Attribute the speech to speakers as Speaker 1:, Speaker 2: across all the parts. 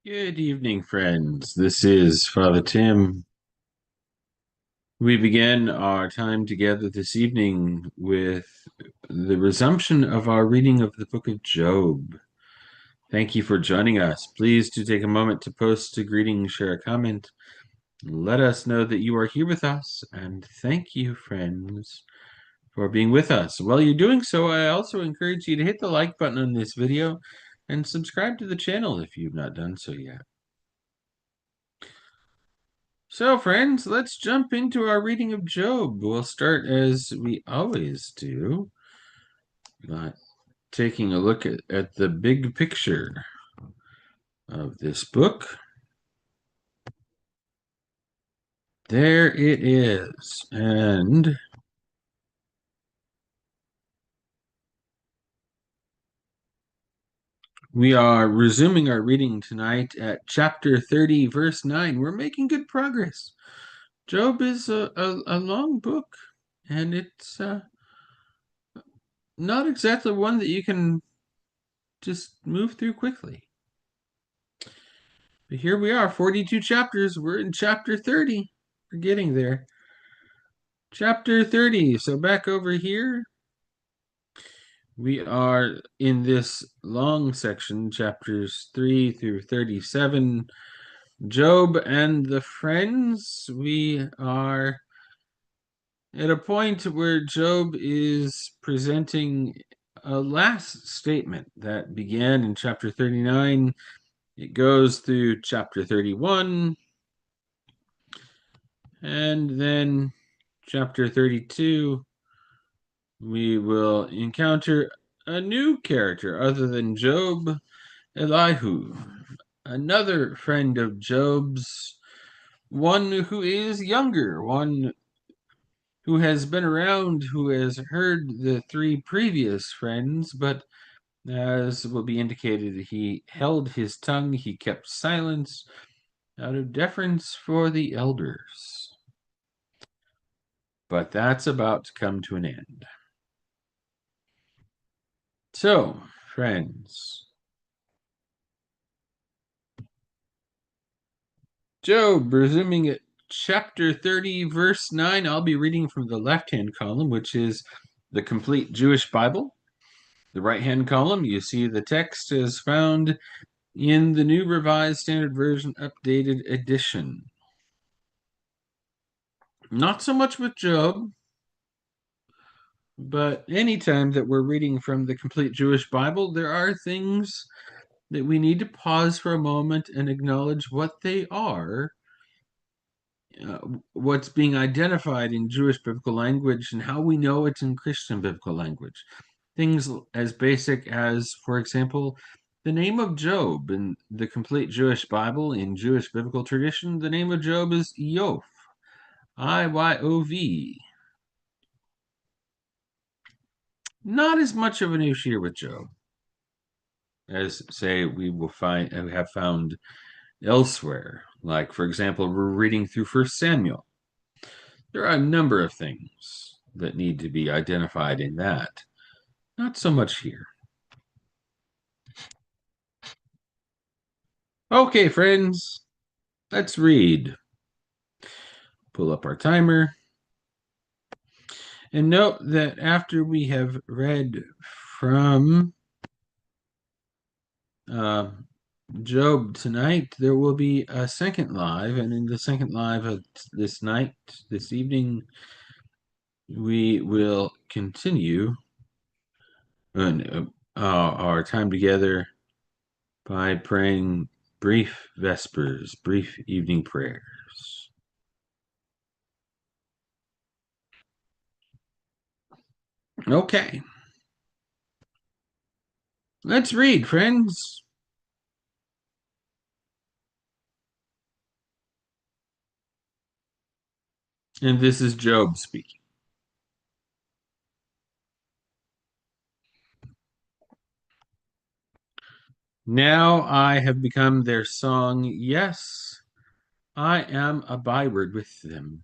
Speaker 1: Good evening, friends. This is Father Tim. We begin our time together this evening with the resumption of our reading of the book of Job. Thank you for joining us. Please do take a moment to post a greeting, share a comment. Let us know that you are here with us. And thank you, friends, for being with us. While you're doing so, I also encourage you to hit the like button on this video and subscribe to the channel if you've not done so yet. So, friends, let's jump into our reading of Job. We'll start as we always do, by taking a look at the big picture of this book. There it is. And we are resuming our reading tonight at chapter 30, verse 9. We're making good progress. Job is a long book, and it's not exactly one that you can just move through quickly. But here we are, 42 chapters. We're in chapter 30. We're getting there. Chapter 30. So back over here, we are in this long section, chapters 3 through 37. Job and the friends. We are at a point where Job is presenting a last statement that began in chapter 39. It goes through chapter 31, and then chapter 32, we will encounter a new character other than Job, Elihu, another friend of Job's, one who is younger, one who has been around, who has heard the three previous friends, but as will be indicated, he held his tongue, he kept silence out of deference for the elders. But that's about to come to an end. So, friends, Job, resuming at chapter 30, verse 9, I'll be reading from the left-hand column, which is the complete Jewish Bible. The right-hand column, you see the text is found in the New Revised Standard Version Updated Edition. Not so much with Job, but anytime that we're reading from the complete Jewish Bible, there are things that we need to pause for a moment and acknowledge what they are, what's being identified in Jewish biblical language, and how we know it's in Christian biblical language. Things as basic as, for example, the name of Job in the complete Jewish Bible, in Jewish biblical tradition, the name of Job is Iyov, Iyov. Not as much of an issue here with Job as, say, we have found elsewhere. Like, for example, we're reading through 1 Samuel. There are a number of things that need to be identified in that. Not so much here. Okay, friends, let's read. Pull up our timer. And note that after we have read from Job tonight, there will be a second live. And in the second live of this night, this evening, we will continue our time together by praying brief vespers, brief evening prayers. Okay. Let's read, friends. And this is Job speaking. Now I have become their song. Yes, I am a byword with them.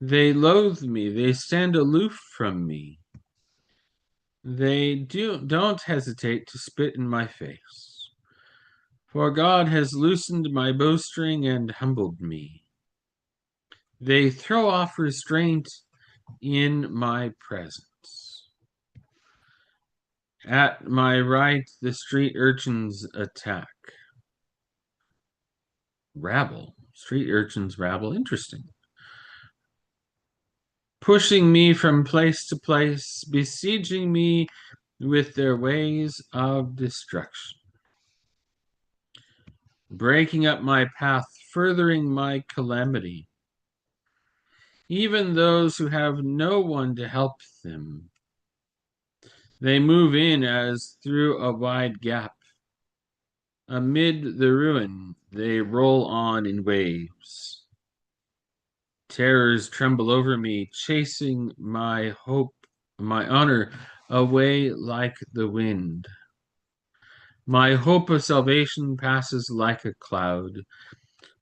Speaker 1: They loathe me. They stand aloof from me. They don't hesitate to spit in my face. For God has loosened my bowstring and humbled me. They throw off restraint in my presence. At my right, the street urchins attack. Rabble. Street urchins rabble. Interesting. Pushing me from place to place, besieging me with their ways of destruction. Breaking up my path, furthering my calamity. Even those who have no one to help them. They move in as through a wide gap. Amid the ruin, they roll on in waves. Terrors tremble over me, chasing my hope, my honor, away like the wind. My hope of salvation passes like a cloud.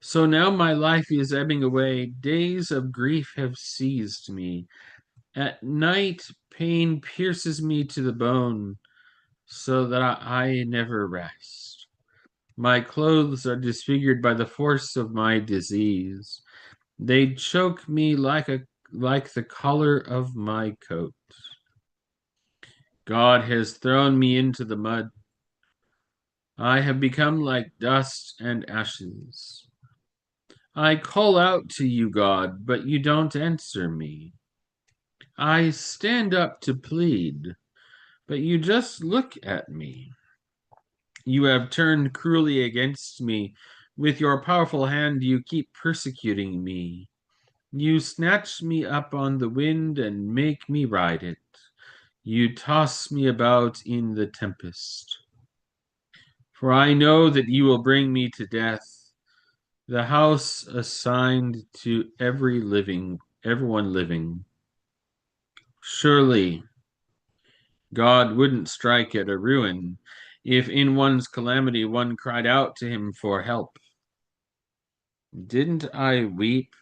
Speaker 1: So now my life is ebbing away. Days of grief have seized me. At night, pain pierces me to the bone, so that I never rest. My clothes are disfigured by the force of my disease. They choke me like the collar of my coat. God has thrown me into the mud. I have become like dust and ashes. I call out to you, God, but you don't answer me. I stand up to plead, but you just look at me. You have turned cruelly against me. With your powerful hand, you keep persecuting me. You snatch me up on the wind and make me ride it. You toss me about in the tempest. For I know that you will bring me to death, the house assigned to everyone living. Surely God wouldn't strike at a ruin if in one's calamity one cried out to him for help. Didn't I weep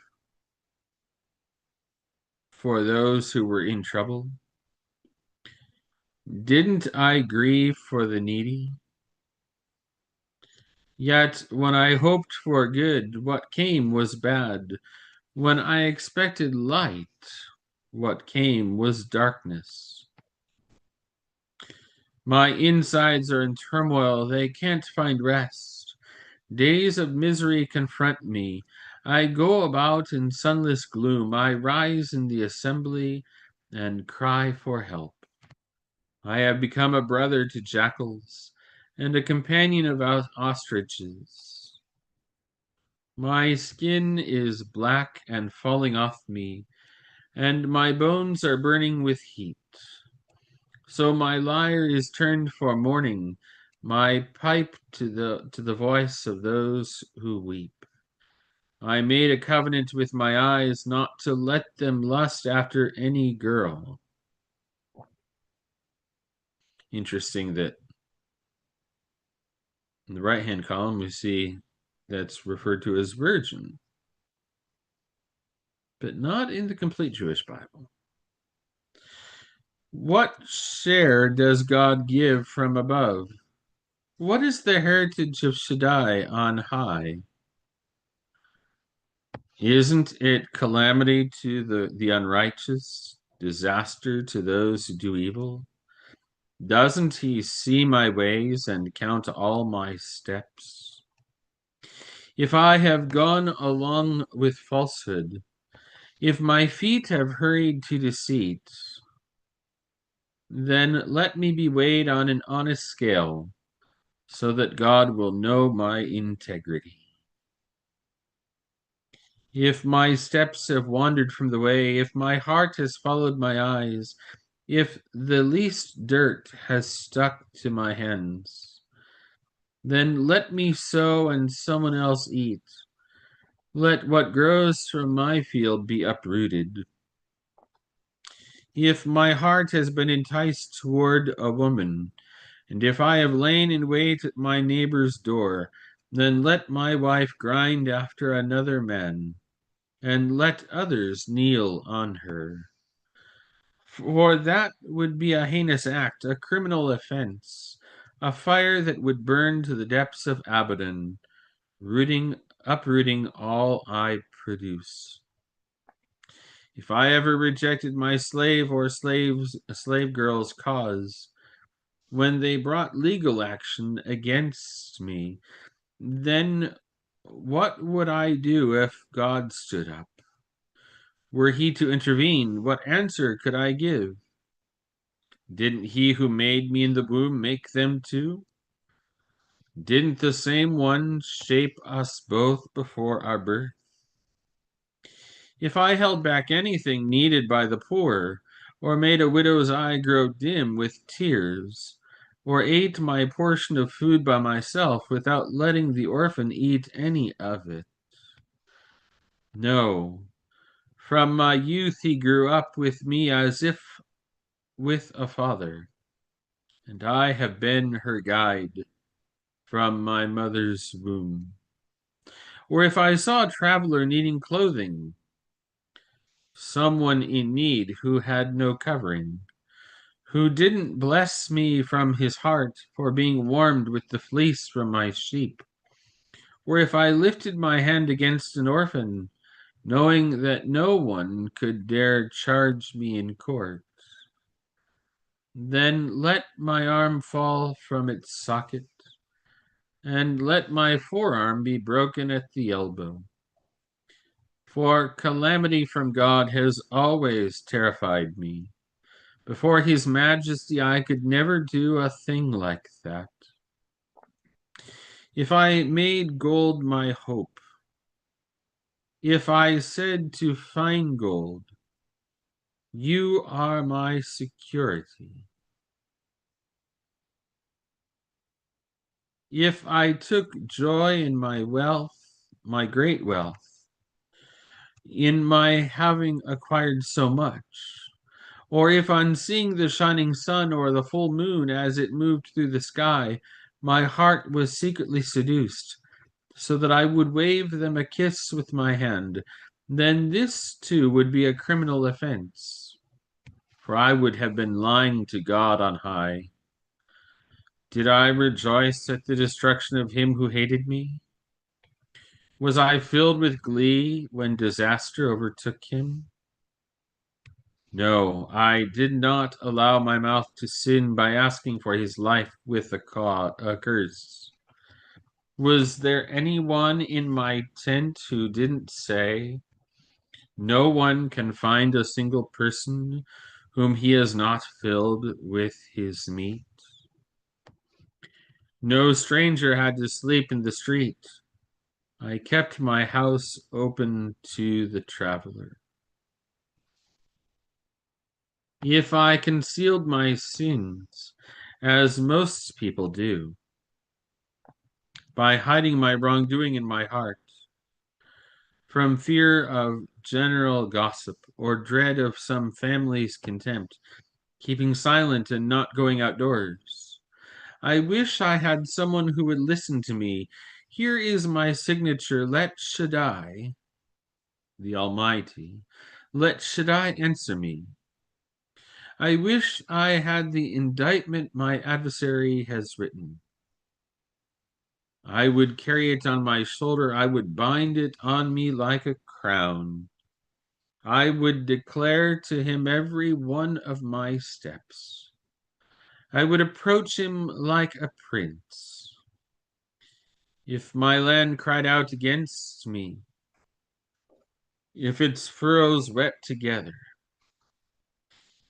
Speaker 1: for those who were in trouble? Didn't I grieve for the needy? Yet when I hoped for good, what came was bad. When I expected light, what came was darkness. My insides are in turmoil, they can't find rest. Days of misery confront me. I go about in sunless gloom. I rise in the assembly and cry for help. I have become a brother to jackals and a companion of ostriches. My skin is black and falling off me, and my bones are burning with heat. So my lyre is turned for mourning, my pipe to the voice of those who weep. I made a covenant with my eyes not to let them lust after any girl. Interesting that in the right-hand column we see that's referred to as virgin, but not in the complete Jewish Bible. What share does God give from above? What is the heritage of Shaddai on high? Isn't it calamity to the unrighteous, disaster to those who do evil? Doesn't he see my ways and count all my steps? If I have gone along with falsehood, if my feet have hurried to deceit, then let me be weighed on an honest scale, so that God will know my integrity. If my steps have wandered from the way, if my heart has followed my eyes, if the least dirt has stuck to my hands, then let me sow and someone else eat. Let what grows from my field be uprooted. If my heart has been enticed toward a woman, and if I have lain in wait at my neighbor's door, then let my wife grind after another man, and let others kneel on her. For that would be a heinous act, a criminal offense. a fire that would burn to the depths of Abaddon, uprooting all I produce. If I ever rejected my slave or slave girl's cause, when they brought legal action against me, then what would I do if God stood up? Were he to intervene, what answer could I give? Didn't he who made me in the womb make them too? Didn't the same one shape us both before our birth? If I held back anything needed by the poor, or made a widow's eye grow dim with tears, or ate my portion of food by myself without letting the orphan eat any of it. No, from my youth he grew up with me as if with a father, and I have been her guide from my mother's womb. Or if I saw a traveler needing clothing, someone in need who had no covering, who didn't bless me from his heart for being warmed with the fleece from my sheep, or if I lifted my hand against an orphan, knowing that no one could dare charge me in court, then let my arm fall from its socket, and let my forearm be broken at the elbow. For calamity from God has always terrified me. Before his majesty, I could never do a thing like that. If I made gold my hope, if I said to fine gold, you are my security, if I took joy in my wealth, my great wealth, in my having acquired so much, or if on seeing the shining sun or the full moon as it moved through the sky, my heart was secretly seduced, so that I would wave them a kiss with my hand, then this too would be a criminal offense, for I would have been lying to God on high. Did I rejoice at the destruction of him who hated me? Was I filled with glee when disaster overtook him? No, I did not allow my mouth to sin by asking for his life with a curse. Was there anyone in my tent who didn't say, no one can find a single person whom he has not filled with his meat? No stranger had to sleep in the street. I kept my house open to the traveler. If I concealed my sins, as most people do, by hiding my wrongdoing in my heart, from fear of general gossip or dread of some family's contempt, keeping silent and not going outdoors, I wish I had someone who would listen to me. Here is my signature. Let Shaddai, the Almighty, let Shaddai answer me. I wish I had the indictment my adversary has written. I would carry it on my shoulder. I would bind it on me like a crown. I would declare to him every one of my steps. I would approach him like a prince. If my land cried out against me, if its furrows wept together,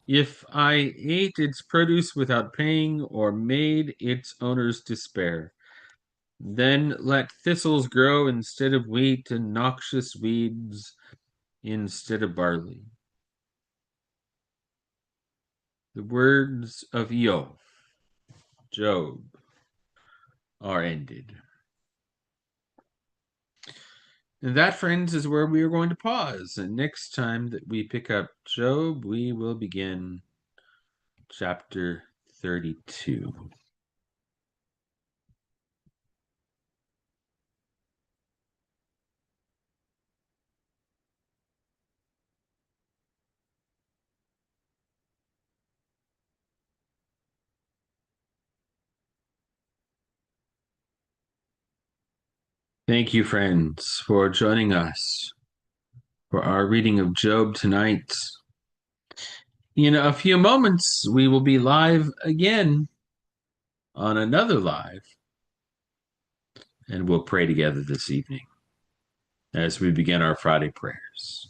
Speaker 1: if I ate its produce without paying or made its owners despair, then let thistles grow instead of wheat and noxious weeds instead of barley. The words of Job, are ended. And that, friends, is where we are going to pause. And next time that we pick up Job, we will begin chapter 32. Thank you, friends, for joining us for our reading of Job tonight. In a few moments, we will be live again on another live, and we'll pray together this evening as we begin our Friday prayers.